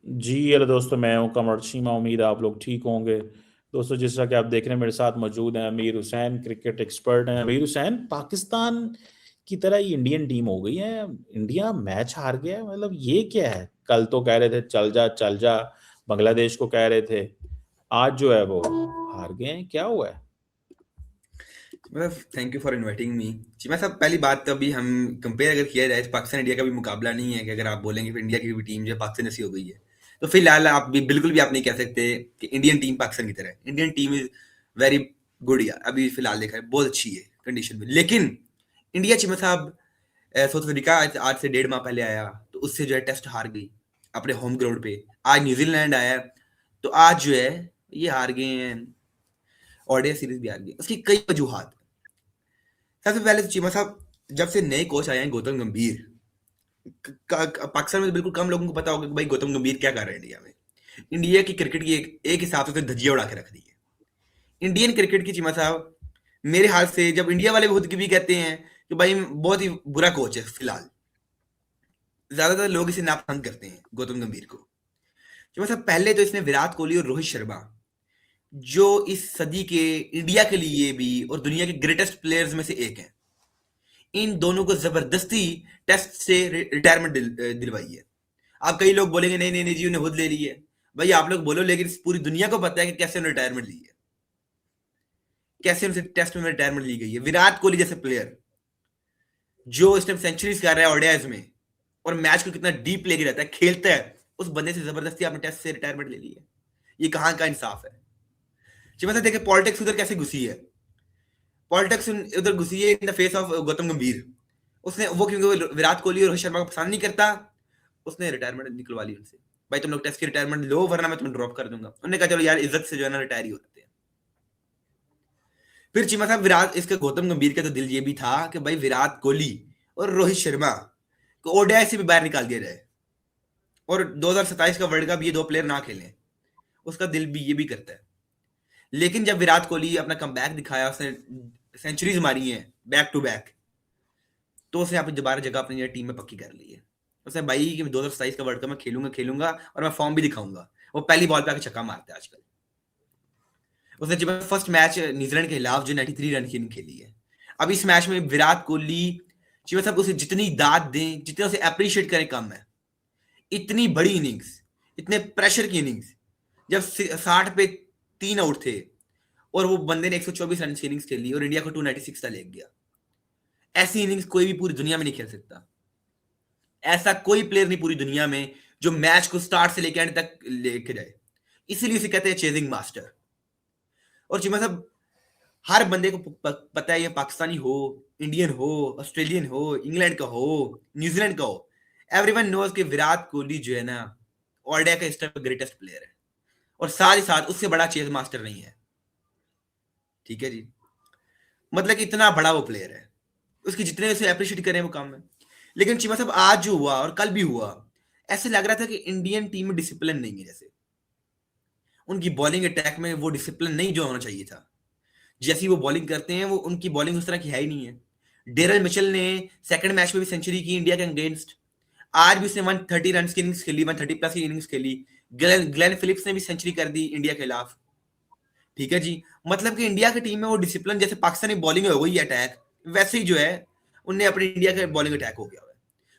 जी hello दोस्तों, मैं हूं कमर शीमा। उम्मीद है आप लोग ठीक होंगे। दोस्तों, जिस तरह कि आप देख रहे हैं, मेरे साथ मौजूद हैं अमीर हुसैन, क्रिकेट एक्सपर्ट हैं। अमीर हुसैन, पाकिस्तान की तरह ही इंडियन टीम हो गई है। इंडिया मैच हार गया है, मतलब ये क्या है? कल तो कह रहे थे चल जा चल जा, बांग्लादेश को कह रहे थे। आज जो है वो हार गए हैं। क्या हुआ है? मतलब thank you for inviting me. जी मैं सब पहली बात तो अभी हम कंपेयर अगर किया जाए तो पाकिस्तान इंडिया का भी मुकाबला नहीं है कि अगर आप बोलेंगे कि इंडिया की भी टीम जो है पाकिस्तान जैसी हो गई है, तो फिलहाल आप भी बिल्कुल भी आप नहीं कह सकते कि इंडियन टीम पाकिस्तान की तरह है। Indian team is very good यार, अभी फिलहाल देखा है बहुत अच्छी है कंडीशन में। लेकिन इंडिया चीमा साहब साउथ अफ्रीका आज से 1.5 माह पहले आया, तो उससे जो है टेस्ट हार गई अपने होम ग्राउंड पे। आज न्यूजीलैंड आया, तो आज जो है ये हार गए हैं, ओडीआई सीरीज भी हार गए। उसकी कई वजूहत। सबसे पहले तो चीमा साहब, जब से नए कोच आए हैं गौतम गंभीर, पाकिस्तान में तो बिल्कुल कम लोगों को पता होगा कि भाई गौतम गंभीर क्या कर रहे हैं इंडिया में। इंडिया की क्रिकेट की एक हिसाब से तो धज्जियां उड़ा के रख दी है इंडियन क्रिकेट की। चीमा साहब, मेरे हाल से जब इंडिया वाले खुद की भी कहते हैं कि भाई बहुत ही बुरा कोच है फिलहाल, ज्यादातर लोग इसे नापसंद करते हैं गौतम गंभीर को। चीमा साहब, पहले तो इसने विराट कोहली और रोहित शर्मा, जो इस सदी के इंडिया के लिए भी और दुनिया के ग्रेटेस्ट प्लेयर्स में से एक हैं, इन दोनों को जबरदस्ती टेस्ट से रिटायरमेंट दिलवाई है। आप कई लोग बोलेंगे नहीं नहीं नहीं जी उन्हें खुद ले ली है। भाई आप लोग बोलो, लेकिन पूरी दुनिया को पता है कि कैसे उन्होंने रिटायरमेंट ली है, कैसे उनसे टेस्ट में रिटायरमेंट ली गई है। विराट कोहली जैसे प्लेयर जो इस टाइम सेंचुरीज कर रहा है ओडियाज में, और मैच को कितना डीप लेके रहता है, खेलता है, उस बंदे से जबरदस्ती आपने टेस्ट से रिटायरमेंट ले ली है। ये कहां का इंसाफ है? जी मतलब देखे पॉलिटिक्स उधर कैसे घुसी है। पॉलिटिक्स उधर घुसी है in the face of Gautam गंभीर। उसने वो, क्योंकि वो विराट कोहली और रोहित शर्मा को पसंद नहीं करता, उसने रिटायरमेंट निकलवा ली उनसे। भाई तुम लोग टेस्ट की रिटायरमेंट लो, वरना मैं तुम्हें ड्रॉप कर दूंगा। उन्होंने कहा चलो यार इज्जत से जो है ना रिटायर ही होते हैं। फिर चीमा साहब, विराट इसके गौतम गंभीर का तो दिल ये भी था कि भाई विराट कोहली और रोहित शर्मा को ओडीआई से भी बाहर निकाल दिया जाए, और 2027 का वर्ल्ड कप ये दो प्लेयर ना खेलें। उसका दिल भी ये भी करता है। लेकिन जब विराट कोहली अपना कमबैक दिखाया, उसने सेंचुरीज मारी है बैक टू बैक, तो उसने अपनी दोबारा जगह अपनी टीम में पक्की कर ली है। उसने भाई कि 2027 का वर्ल्ड कप मैं खेलूंगा खेलूंगा और मैं फॉर्म भी दिखाऊंगा। वो पहली बॉल पे आके छक्का मारता है आजकल। उसने जब फर्स्ट मैच न्यूजीलैंड के खिलाफ जो 93 रन की इनिंग खेली है, अब इस मैच में विराट कोहली, शिवा साहब, उसे जितनी दाद दें, जितना उसे अप्रिशिएट करें कम है। इतनी बड़ी इनिंग्स, इतने प्रेशर की इनिंग्स, जब 60 पे 3 आउट थे और वो बंदे ने 124 रन की इनिंग्स खेली और इंडिया को 296 का ले गया। ऐसी इनिंग्स कोई भी पूरी दुनिया में नहीं खेल सकता। ऐसा कोई प्लेयर नहीं पूरी दुनिया में जो मैच को स्टार्ट से लेकर एंड तक लेके जाए। इसीलिए उसे कहते हैं चेजिंग मास्टर। और चिमा साहब, हर बंदे को पता है, ये पाकिस्तानी हो, इंडियन हो, ऑस्ट्रेलियन हो, इंग्लैंड का हो, न्यूजीलैंड का हो, एवरीवन नोज कि विराट कोहली जो है ना ओडिया का इस टाइम ग्रेटेस्ट प्लेयर है, और साथ ही साथ उससे बड़ा चेज मास्टर नहीं है। ठीक है जी, मतलब कि इतना बड़ा वो प्लेयर है, उसकी जितने उसे अप्रिशिएट करें वो कम है। लेकिन चीमा साहब, आज जो हुआ और कल भी हुआ, ऐसे लग रहा था कि इंडियन टीम में डिसिप्लिन नहीं है। जैसे उनकी बॉलिंग अटैक में वो डिसिप्लिन नहीं जो होना चाहिए था। जैसी वो बॉलिंग करते हैं, वो उनकी बॉलिंग उस तरह की है ही नहीं है। डेरल मिचेल ने सेकंड मैच में भी सेंचुरी की इंडिया के अगेंस्ट। आज भी उसने 130 रन की इनिंग्स खेली, 130 प्लस की इनिंग्स खेली। ग्लेन फिलिप्स ने भी सेंचुरी कर दी इंडिया के खिलाफ। ठीक है जी, मतलब कि इंडिया की टीम में वो डिसिप्लिन, जैसे पाकिस्तानी बॉलिंग हो गई अटैक, वैसे ही जो है उनने अपनी इंडिया का बॉलिंग अटैक हो गया है।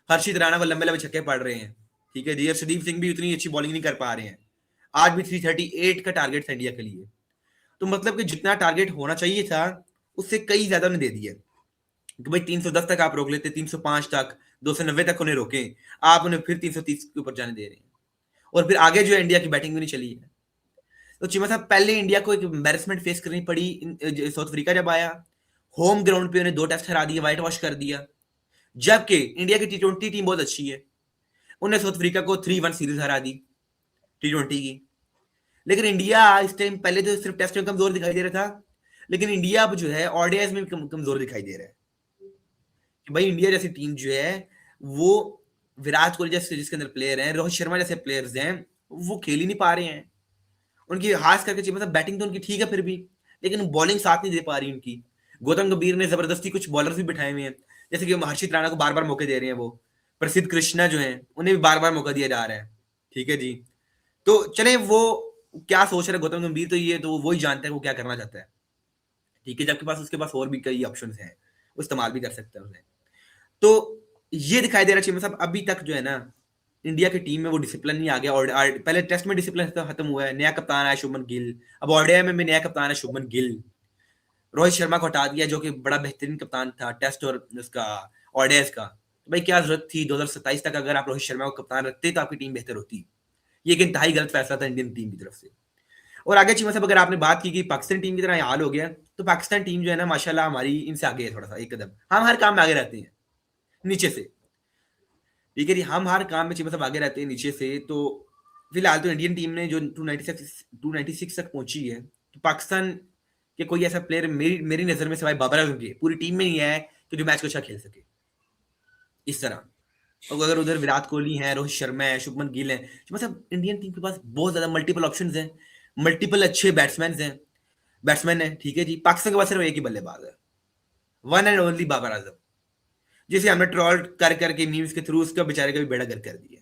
हर्षित राणा को लंबे लंबे छक्के पड़ रहे हैं। ठीक है जी, अर्शदीप सिंह भी उतनी अच्छी बॉलिंग नहीं कर पा रहे हैं। आज भी 338 का टारगेट था इंडिया के लिए। तो मतलब कि जितना टारगेट होना चाहिए था, उससे कई ज्यादा उन्हें दे दिया कि भाई 310 तक आप रोक लेते, 305 तक, 290 तक उन्हें रोके, आप उन्हें फिर 330 के ऊपर जाने दे रहे हैं। और फिर आगे जो है इंडिया की बैटिंग भी नहीं चली है। तो चीमा साहब, पहले इंडिया को एक एम्बेरसमेंट फेस करनी पड़ी साउथ अफ्रीका जब आया। होम ग्राउंड पे उन्हें 2 टेस्ट हरा दिए, व्हाइट वॉश कर दिया। जबकि इंडिया की T20 टीम बहुत अच्छी है, उन्हें साउथ अफ्रीका को 3-1 सीरीज हरा दी T20 की। लेकिन इंडिया इस टाइम, पहले तो सिर्फ टेस्ट में कमजोर दिखाई दे रहा था, लेकिन इंडिया अब जो है ओडीआईज में भी कमजोर दिखाई दे रहा है। कि भाई इंडिया जैसी टीम जो है, वो विराट कोहली जैसे जिसके अंदर प्लेयर हैं, रोहित शर्मा जैसे प्लेयर्स हैं, वो खेल ही नहीं पा रहे हैं। उनकी खास करके चाहिए, मतलब बैटिंग तो उनकी ठीक है फिर भी, लेकिन बॉलिंग साथ नहीं दे पा रही उनकी। गौतम गंभीर ने जबरदस्ती कुछ बॉलर्स भी बिठाए हुए हैं, जैसे कि हर्षित राणा को बार बार मौके दे रहे हैं वो। प्रसिद्ध कृष्णा जो है, उन्हें भी बार बार मौका दिया जा रहा है। ठीक है जी, तो चले वो क्या सोच रहा है गौतम गंभीर, तो ये तो वो ही जानता है वो क्या करना चाहता है, ठीक है, जबकि पास उसके पास और भी कई ऑप्शन हैं, वो इस्तेमाल भी कर सकता है उसे। तो ये दिखाई दे रहा है साहब अभी तक जो है ना इंडिया की टीम में वो डिसिप्लिन नहीं आ गया। और पहले टेस्ट में डिसिप्लिन खत्म हुआ है, नया कप्तान है शुभमन गिल, अब ओडीआई में भी नया कप्तान है शुभमन गिल। रोहित शर्मा को हटा दिया जो कि बड़ा बेहतरीन कप्तान था टेस्ट और उसका ओडीआई का। तो भाई क्या जरूरत थी 2027 तक अगर आप रोहित शर्मा को कप्तान रखते तो आपकी टीम बेहतर होती। ये एक इंतहाई गलत फैसला था इंडियन टीम की तरफ से। और आगे चीमा साहब अगर आपने बात की कि पाकिस्तान टीम की तरह हाल हो गया, तो पाकिस्तान टीम जो है ना माशाल्लाह हमारी इनसे आगे है थोड़ा सा, एक कदम। हम हर काम में आगे रहते हैं नीचे से, ठीक है जी, हम हर काम में चीमा साहब आगे रहते हैं नीचे से। तो फिलहाल तो इंडियन टीम ने जो 296 तक पहुंची है, तो पाकिस्तान के कोई ऐसा प्लेयर मेरी मेरी नजर में सिवाय बाबर आजम के पूरी टीम में नहीं है कि जो मैच को अच्छा खेल सके इस तरह। और अगर उधर विराट कोहली है, रोहित शर्मा है, शुभमन गिल है, मतलब इंडियन टीम के पास बहुत ज्यादा मल्टीपल ऑप्शंस हैं, मल्टीपल अच्छे बैट्समैन है, ठीक है जी। पाकिस्तान के पास सिर्फ एक ही बल्लेबाज है, one and only Babar Azam, जिसे हमने ट्रोल कर करके मीम्स के थ्रू उसका बेचारे का भी बेड़ा गर्क कर दिया,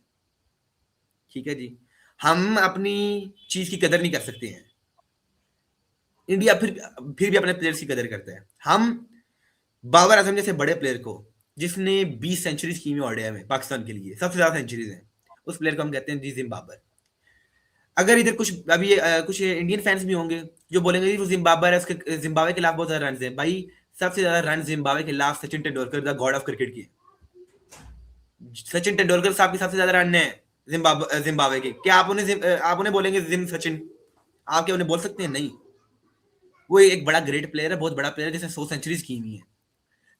ठीक है जी। हम अपनी चीज की कदर नहीं कर सकते हैं, इंडिया फिर भी अपने प्लेयर्स की कदर करता है। हम बाबर आजम जैसे बड़े प्लेयर को, जिसने 20 सेंचुरीज की में ओडीआई में पाकिस्तान के लिए सबसे ज्यादा सेंचुरीज हैं, उस प्लेयर को हम कहते हैं जी जिम्बाबर। अगर इधर कुछ अभी कुछ इंडियन फैंस भी होंगे जो बोलेंगे जी वो जिम्बाब्वे है, उसके जिम्बाब्वे के खिलाफ बहुत ज्यादा रन है। भाई सबसे ज्यादा रन जिम्बाब्वे के खिलाफ Sachin Tendulkar the God of cricket की, सचिन तेंदुलकर साहब की सबसे ज्यादा रन है जिम्बाब्वे के। क्या आप उन्हें बोलेंगे जिम सचिन? आप क्या उन्हें बोल सकते हैं? नहीं। वो एक बड़ा ग्रेट प्लेयर है, बहुत बड़ा प्लेयर है, जिसने 100 सेंचुरीज की हुई है।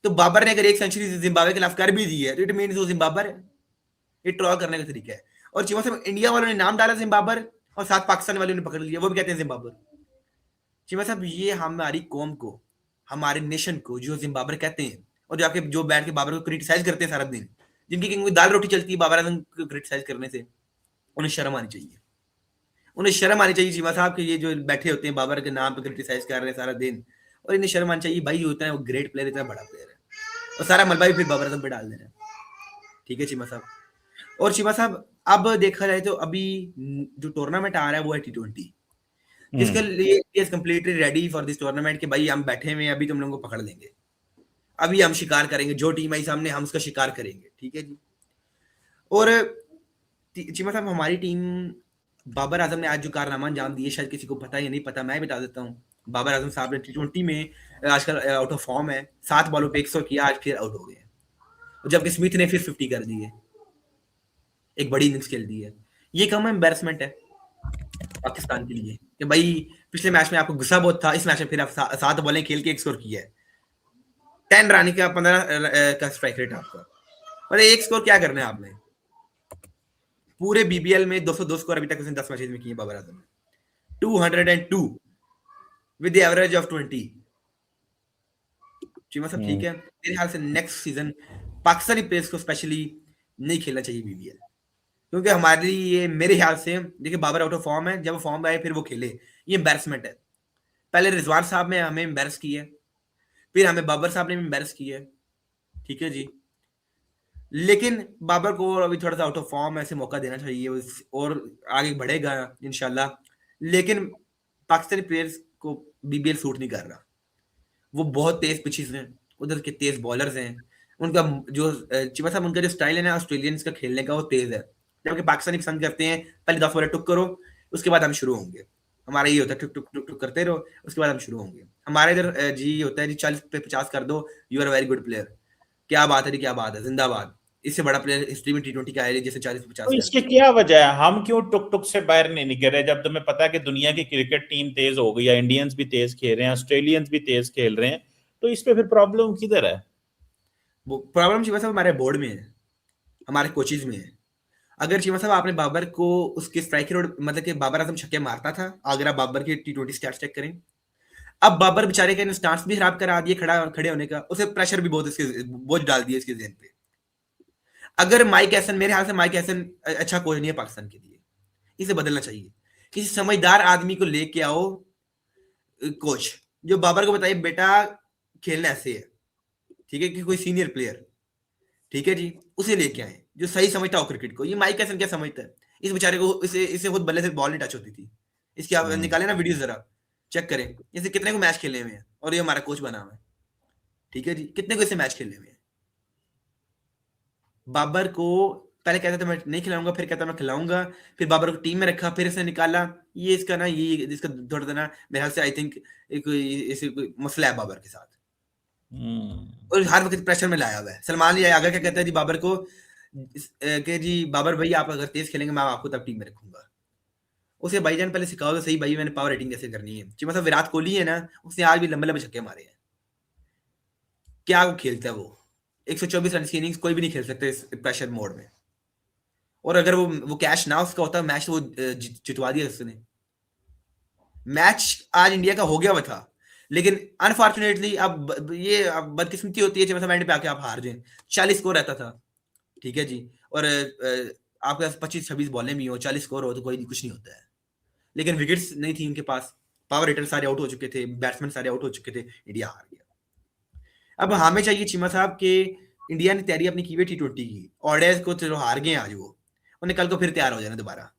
तो बाबर ने अगर एक सेंचुरी जिम्बाब्वे के खिलाफ कर भी दी है तो इट मीन वो जिम्बाबर है। ये ट्रॉल करने का तरीका है। और चीमा साहब इंडिया वालों ने नाम डाला जिम्बाबर और साथ पाकिस्तान वालों ने पकड़ लिया, वो भी कहते हैं जिम्बाबर। चीमा साहब ये हमारी कौम को, हमारे नेशन को जो जिम्बाबर कहते हैं, और जो आपके जो बैठ के बाबर को क्रिटिसाइज करते हैं सारा दिन, जिनकी क्योंकि दाल रोटी चलती है बाबर आजम को क्रिटिसाइज करने से, उन्हें शर्म आनी चाहिए। उन्हें शर्म आनी चाहिए चीमा साहब कि ये जो बैठे होते हैं बाबर के नाम पे क्रिटिसाइज कर रहे हैं सारा दिन, और इन्हें शर्म आनी चाहिए। भाई जो होता है वो ग्रेट प्लेयर, इतना बड़ा प्लेयर है, और सारा मलबा भी फिर बाबर आजम पे डाल देना, ठीक है चीमा साहब। और चीमा साहब अब देखा जाए तो अभी जो टूर्नामेंट आ रहा है वो है T20, जिसके लिए is completely ready for this tournament कि भाई हम बैठे हुए हैं, अभी तुम लोगों को पकड़ लेंगे, अभी हम शिकार करेंगे, जो टीम आई सामने हम उसका शिकार करेंगे, ठीक है जी। और चीमा साहब हमारी टीम, बाबर आजम ने आज जो कारनामा अंजाम दिए शायद किसी को पता या नहीं पता, मैं बता देता हूँ। बाबर आजम साहब ने T20 में आजकल आउट ऑफ फॉर्म है, 7 बॉलों पे 100 किया, आज फिर आउट हो गए, जबकि स्मिथ ने फिर 50 कर दिए, एक बड़ी इनिंग्स खेल दी है। ये कम एम्बेरसमेंट है पाकिस्तान के लिए कि भाई पिछले मैच में आपको गुस्सा बहुत था, इस मैच में फिर आप 7 बॉलें खेल के 1 स्कोर किया है, 10 रन का 15 का स्ट्राइक रेट आपका, और 1 स्कोर क्या करना है आपने? पूरे बीबीएल में 202 स्कोर अभी तक उसने 10 मैचेस में किए बाबर आजम ने, 202 with the average of 20। Cheema साहब ठीक है, मेरे ख्याल से नेक्स्ट सीजन पाकिस्तानी प्लेयर्स को स्पेशली नहीं खेलना चाहिए बीबीएल, क्योंकि हमारे लिए मेरे ख्याल से देखिए बाबर आउट ऑफ फॉर्म है, जब फॉर्म आए फिर वो खेले, ये एम्बेरसमेंट है। पहले रिजवान साहब ने हमें एम्बेरस किया है, फिर हमें बाबर साहब ने भी एम्बेरस किया है, ठीक है जी। लेकिन बाबर को अभी थोड़ा सा आउट ऑफ फॉर्म ऐसे मौका देना चाहिए, और आगे बढ़ेगा इंशाल्लाह। लेकिन पाकिस्तानी प्लेयर्स को बीबीएल सूट नहीं कर रहा, वो बहुत तेज पिचेस हैं, उधर के तेज बॉलर्स हैं, उनका जो चीमा साहब उनका जो स्टाइल है ना ऑस्ट्रेलियंस का खेलने का, वो तेज है, जबकि पाकिस्तानी पसंद करते हैं पहले 10 बॉल टुक करो उसके बाद हम शुरू होंगे। हमारा ये होता है टुक टुक टुक टुक करते रहो उसके बाद हम शुरू होंगे। हमारे इधर जी होता है जी 40 पे 50 कर दो, you are very good player, क्या बात है जी, क्या बात है, जिंदाबाद। इससे बड़ा प्लेयर हिस्ट्री में T20 का है जैसे 40 पे 50 तो कर इसकी दिया। क्या वजह है? हम क्यों टुक टुक से बाहर नहीं निकल रहे, जब तुम्हें पता है कि दुनिया की क्रिकेट टीम तेज हो गई है, इंडियंस भी तेज खेल रहे हैं, ऑस्ट्रेलियंस भी तेज खेल रहे हैं, तो इस पे फिर प्रॉब्लम किधर है? वो प्रॉब्लम चीमा साहब हमारे बोर्ड में है, हमारे कोचेज में है। अगर चीमा साहब आपने बाबर को उसके स्ट्राइक रेट, मतलब कि बाबर आजम छक्के मारता था, अगर आप बाबर के T20 स्टैट्स चेक करें, अब बाबर बेचारे का स्टांस भी खराब करा दिए खड़े होने का, उसे प्रेशर भी बहुत इसके बोझ डाल दिया इसके ज़हन पे। अगर माइक हैसन, मेरे ख्याल से माइक हैसन अच्छा कोच नहीं है पाकिस्तान के लिए, इसे बदलना चाहिए, किसी समझदार आदमी को लेके आओ कोच, जो बाबर को बताइए बेटा खेलना ऐसे है, ठीक है, कि कोई सीनियर प्लेयर, ठीक है जी, उसे लेके आए जो सही समझता हो क्रिकेट को। ये माइक हैसन क्या समझता है? इस बेचारे को इसे खुद बल्ले से बॉल नहीं टच होती थी। इसकी आप निकालें ना वीडियो जरा चेक करें, इसे कितने को मैच खेलने में है और ये हमारा कोच बना हुआ है, ठीक है जी, कितने को इसे मैच खेलने में है। बाबर को पहले कहता था मैं नहीं खिलाऊंगा, फिर कहता मैं खिलाऊंगा, फिर बाबर को टीम में रखा, फिर इसने निकाला। ये इसका ना ये इसका थोड़ा सा ना मेरे ख्याल से आई थिंक एक इसे कोई मसला है बाबर के साथ, और हर वक्त प्रेशर में लाया हुआ है। सलमान ये आगे क्या कहता है जी बाबर को कि जी बाबर भाई आप अगर तेज खेलेंगे मैं आपको तब टीम में रखूंगा। उसे भाईजान पहले सिखाओ तो सही भाई मैंने पावर रेटिंग कैसे करनी है। जी मतलब विराट कोहली है ना, उसने आज भी लंबे लंबे छक्के मारे हैं, क्या वो खेलता है वो 124 रन की इनिंग्स कोई भी नहीं खेल सकते इस प्रेशर मोड में। और अगर वो कैश ना उसका होता मैच वो जितवा दिया उसने। मैच आज इंडिया का हो गया हुआ था, लेकिन अनफॉर्चुनेटली अब ये अब बदकिस्मती होती है मतलब एंड पे आके आप हार जाए। 40 स्कोर रहता था, ठीक है जी, और आपके पास 25-26 बॉलें भी हो, 40 स्कोर हो तो कोई कुछ नहीं होता है, लेकिन विकेट्स नहीं थी उनके पास, पावर हिटर सारे आउट हो चुके थे, बैट्समैन सारे आउट हो चुके थे, इंडिया हार गया। अब हमें चाहिए चीमा साहब के इंडिया ने तैयारी अपनी की हुई T20 की, ऑर्डर्स को चलो हार गए आज वो, उन्हें कल को फिर तैयार हो जाना दोबारा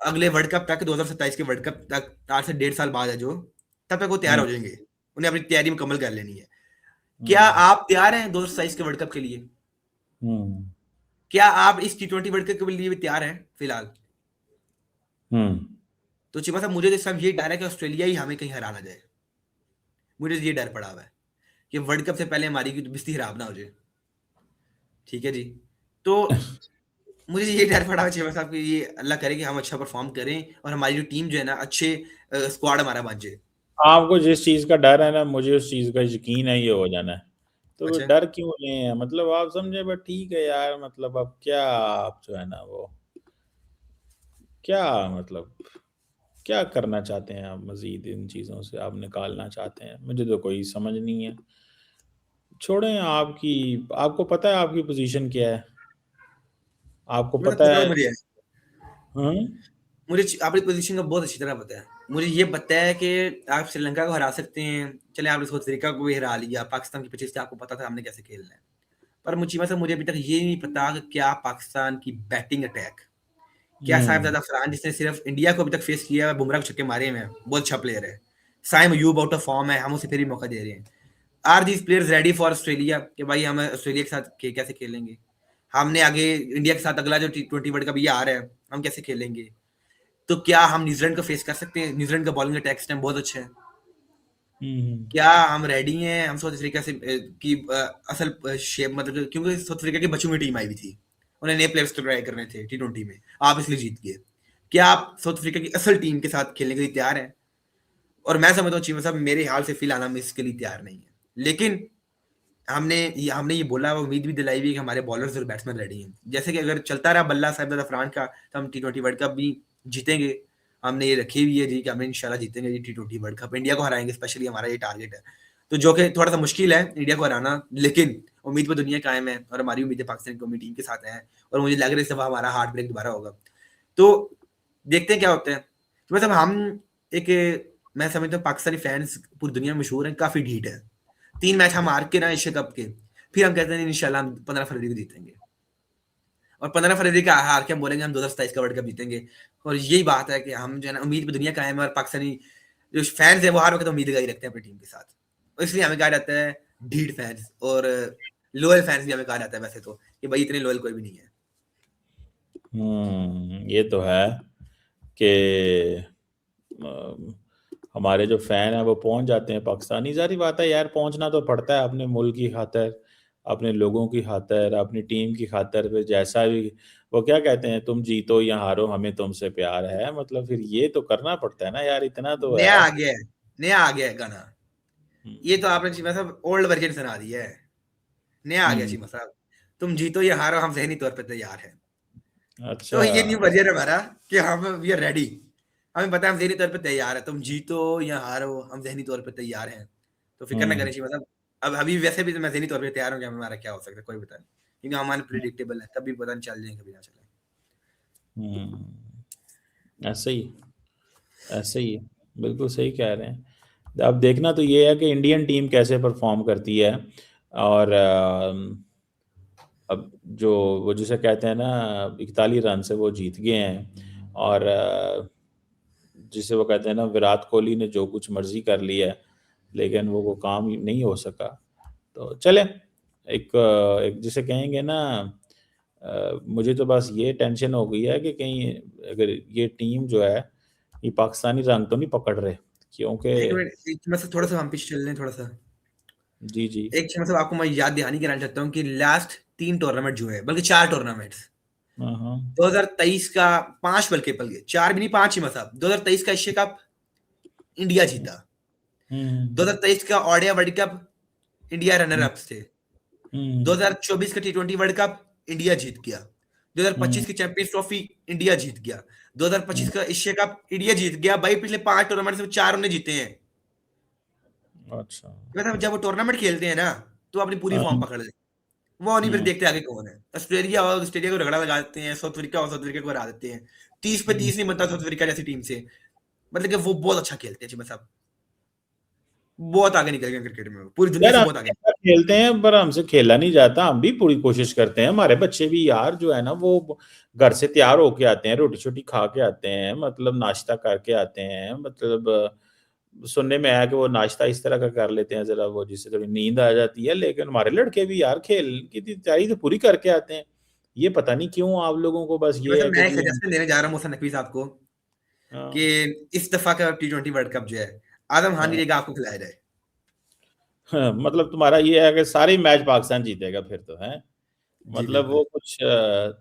अगले वर्ल्ड कप तक, 2027 के वर्ल्ड कप तक, 8 से 1.5 साल बाद है जो, तब तक वो तैयार हो जाएंगे, उन्हें अपनी तैयारी मुकम्मल कर लेनी है। क्या आप तैयार हैं 2027 के वर्ल्ड कप के लिए? क्या आप इस T20 वर्ल्ड कप के लिए भी तैयार हैं फिलहाल? तो चिमा साहब मुझे तो इस समय ये डर है कि ऑस्ट्रेलिया ही हमें कहीं हरा ना जाए, मुझे ये डर पड़ा हुआ है कि वर्ल्ड कप से पहले हमारी की बिस्ती खराब ना हो जाए, ठीक है जी। तो मुझे ये डर पड़ा हुआ चिमा साहब कि ये अल्लाह करे कि हम अच्छा परफॉर्म करें और हमारी जो टीम जो है ना अच्छे स्क्वाड हमारा बन जाए। आपको जिस चीज का डर है ना, मुझे उस चीज का यकीन है ये हो जाना है, तो अच्छा डर क्यों लें? मतलब आप समझे, बट ठीक है यार, मतलब अब क्या, आप जो है ना वो क्या, मतलब क्या करना चाहते हैं आप मजीद, इन चीज़ों से आप निकालना चाहते हैं, मुझे तो कोई समझ नहीं है। छोड़ें, आपकी, आपको पता है आपकी पोजीशन क्या है? आपको चिमा साहब पता पता है? तो मुझे है, हम्म। मुझे अपनी पोजीशन का बहुत अच्छी तरह पता है। मुझे ये पता है कि आप श्रीलंका को हरा सकते हैं, चले आपने साउथ अफ्रीका को भी हरा लिया, पाकिस्तान की पिच से आपको पता था हमने कैसे खेलना है। पर मुझे अभी तक ये नहीं पता कि क्या पाकिस्तान की बैटिंग अटैक, क्या साहिबजादा फरहान जिसने सिर्फ इंडिया को अभी तक फेस किया है, बुमराह को छक्के मारे हैं, बहुत अच्छा प्लेयर है। Saim Ayub out of form है, हम उसे फिर भी मौका दे रहे हैं। Are these players ready for Australia कि भाई हम ऑस्ट्रेलिया के साथ कैसे खेलेंगे? हमने आगे इंडिया के साथ अगला जो T20 वर्ल्ड कप ये आ रहा है हम कैसे खेलेंगे? तो क्या हम न्यूजीलैंड को फेस कर सकते हैं? न्यूजीलैंड का बॉलिंग अटैक इस टाइम बहुत अच्छा है। क्या हम रेडी हैं? हम साउथ अफ्रीका से की असल शेप मतलब क्योंकि साउथ अफ्रीका की बच्चों की टीम आई हुई थी, उन्हें नए प्लेयर्स ट्राई करने थे T20 में, आप इसलिए जीत गए। क्या आप साउथ अफ्रीका की असल टीम के साथ खेलने के लिए तैयार हैं? और मैं समझता हूँ चीमा साहब मेरे हाल से फिलहाल हम इसके लिए तैयार नहीं है, लेकिन हमने ये बोला, उम्मीद भी दिलाई हुई कि हमारे बॉलर्स और बैट्समैन रेडी हैं। जैसे कि अगर चलता रहा बल्ला साहिबजादा फरहान का तो हम T20 वर्ल्ड कप भी जीतेंगे। हमने ये रखी हुई है जी कि हम इंशाल्लाह जीतेंगे जी T20 वर्ल्ड कप, इंडिया को हराएंगे, स्पेशली हमारा ये टारगेट है। तो जो कि थोड़ा सा मुश्किल है इंडिया को हराना, लेकिन उम्मीद पर दुनिया कायम है और हमारी उम्मीदें पाकिस्तान कौमी टीम के साथ हैं, और मुझे लग रहा है इस दफा हमारा हार्ट ब्रेक दोबारा होगा। तो देखते हैं क्या होता है। तो मतलब हम एक, मैं समझता हूँ पाकिस्तानी फैंस पूरी दुनिया में मशहूर हैं, काफी ढीठ है। 3 मैच हम हार के ना एशिया कप के, फिर हम कहते हैं इंशाल्लाह हम 15 फरवरी को जीतेंगे, और 15 फरवरी का हार के हम बोलेंगे हम 2027 का वर्ल्ड कप जीतेंगे। और यही बात है कि हम जो है ना उम्मीद पे दुनिया कायम है, और पाकिस्तानी जो फैंस है वो हर वक्त उम्मीद लगाई रखते हैं अपनी टीम के साथ, और इसलिए हमें कहा जाता है ढीठ फैंस, और लोयल फैंस भी हमें कहा जाता है वैसे तो, कि भाई इतने लोयल कोई भी नहीं है। ये तो है कि हमारे जो फैन है वो पहुंच जाते हैं पाकिस्तानी, जारी बात है यार, पहुंचना तो पड़ता है अपने मुल्क की खातिर, अपने लोगों की खातिर, अपनी टीम की खातिर, फिर जैसा भी वो क्या कहते हैं, तुम जीतो या हारो हमें तुमसे प्यार है, मतलब फिर ये तो करना पड़ता है ना यार, इतना तो है। नया आ गया है, नया आ गया है गाना, ये तो आपने चीमा साहब ओल्ड वर्जन सुना दिया है, नया आ गया हम्म। चीमा साहब। तुम जीतो या हारो हम जहनी तौर पर तैयार हैं। अच्छा। तो ये न्यू वर्जन है हमारा कि हम वी आर रेडी, हमें पता है हम ज़हनी तौर पे तैयार है, तुम जीतो या हारो हम ज़हनी तौर पे तैयार हैं। तो फ़िक्र ना हम्म। करें चाहिए मतलब, अब अभी वैसे भी तो मैं ज़हनी तौर पे तैयार हूँ कि हमारा क्या हो सकता है, कोई पता नहीं। क्योंकि हम अनप्रेडिक्टेबल है, कभी पता नहीं चल जाए, कभी ना चले। ऐसे ही, ऐसे ही है। बिल्कुल सही कह रहे हैं। अब देखना तो ये है कि इंडियन टीम कैसे परफॉर्म करती है, और अब जो वो जिसे कहते हैं ना 41 रन से वो जीत गए हैं, और जिसे वो कहते हैं ना विराट कोहली ने जो कुछ मर्जी कर लिया है, लेकिन वो काम नहीं हो सका। तो चले, एक जिसे कहेंगे ना, मुझे तो बस ये टेंशन हो गई है कि कहीं अगर ये टीम जो है ये पाकिस्तानी रंग तो नहीं पकड़ रहे, क्योंकि एक मिनट, एक मैं थोड़ा सा हम पीछे चल लें थोड़ा सा। जी जी एक चीज मतलब आपको मैं याद दहानी कराना चाहता हूँ कि लास्ट 3 टूर्नामेंट जो है, बल्कि 4 टूर्नामेंट्स, हाँ हाँ 2023 का 5 बल्कि 4 भी नहीं 5 ही मतलब 2023 का एशिया कप इंडिया जीता, हम्म 2023 का ODI world cup India runner hmm up थे, हम्म 2024 का T20 वर्ल्ड कप इंडिया जीत गया, 2025 हम्म की चैंपियंस ट्रॉफी इंडिया जीत गया, 2025 हम्म, का एशिया कप इंडिया जीत गया। भाई पिछले 5 टूर्नामेंट से 4 उन्हें जीते हैं। अच्छा मतलब जब वो टूर्नामेंट खेलते हैं ना, तो अपनी पूरी फॉर्म हाँ पकड़ ले, वो नहीं फिर हम्म देखते आगे कौन है। ऑस्ट्रेलिया और ऑस्ट्रेलिया को रगड़ा लगा देते हैं, साउथ अफ्रीका और साउथ अफ्रीका को हरा देते हैं, 30 पे हम्म। 30 नहीं बनता साउथ अफ्रीका जैसी टीम से। मतलब कि वो बहुत अच्छा खेलते हैं जी, साहब बहुत आगे निकल गए क्रिकेट में, पूरी दुनिया यार से हम बहुत आगे। अच्छा खेलते हैं पर हमसे खेला नहीं जाता, हम भी पूरी कोशिश करते हैं, हमारे बच्चे भी यार जो है ना वो घर से तैयार होके आते हैं, रोटी छोटी खा के आते हैं, मतलब नाश्ता करके आते हैं, मतलब सुनने में आया कि वो नाश्ता इस तरह का कर लेते हैं जरा वो जिससे थोड़ी नींद आ जाती है, लेकिन हमारे लड़के भी यार खेल की तैयारी तो पूरी करके आते हैं। ये पता नहीं क्यों आप लोगों को बस ये वैसे है कि मैं एक जी हम सजेशन देने जा रहा हूँ मोहसन नकवी साहब को हाँ, कि इस दफा का T20 वर्ल्ड कप जो है आजम खान की हाँ, जगह आपको खिलाया जाए। हाँ, मतलब तुम्हारा ये है कि सारे मैच पाकिस्तान जीतेगा फिर तो है, जी मतलब बिल्कुल। वो कुछ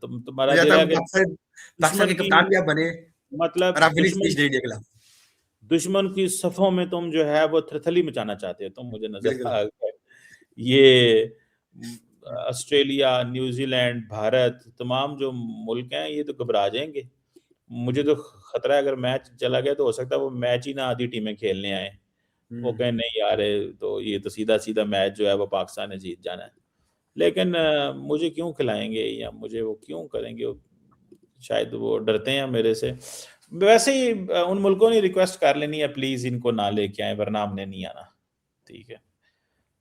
तुम्हारा मैं चाहता दिल है हूँ कि पाकिस्तान दुश्मन के की कप्तान भी आप बने और मतलब आप विनिंग स्पीच दें इंडिया के खिलाफ। दुश्मन की सफों में तुम जो है वो थरथली मचाना चाहते हो तुम, मुझे नजर बिल्कुल। आ गया। ये ऑस्ट्रेलिया, न्यूजीलैंड, भारत, तमाम जो मुल्क हैं ये तो घबरा जाएंगे। मुझे तो खतरा है अगर मैच चला गया तो हो सकता है वो मैच ही ना आधी टीमें खेलने आए, वो हम्म। कहें नहीं यार तो ये तो सीधा सीधा मैच जो है वो पाकिस्तान ने जीत जाना है। लेकिन मुझे क्यों खिलाएंगे या मुझे वो क्यों करेंगे, शायद वो डरते हैं मेरे से। वैसे ही उन मुल्कों ने रिक्वेस्ट कर लेनी है प्लीज इनको ना लेके आए वरना हमने नहीं आना, ठीक है।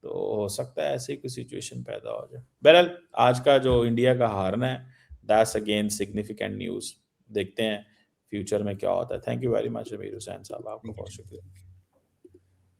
तो हो सकता है ऐसे कोई सिचुएशन पैदा हो जाए। बहरहाल आज का जो इंडिया का हारना है दैट्स अगेन सिग्निफिकेंट न्यूज, देखते हैं फ्यूचर में क्या होता है। थैंक यू वेरी मच अमीर हुसैन साहब, आपका ठीक बहुत है। शुक्रिया।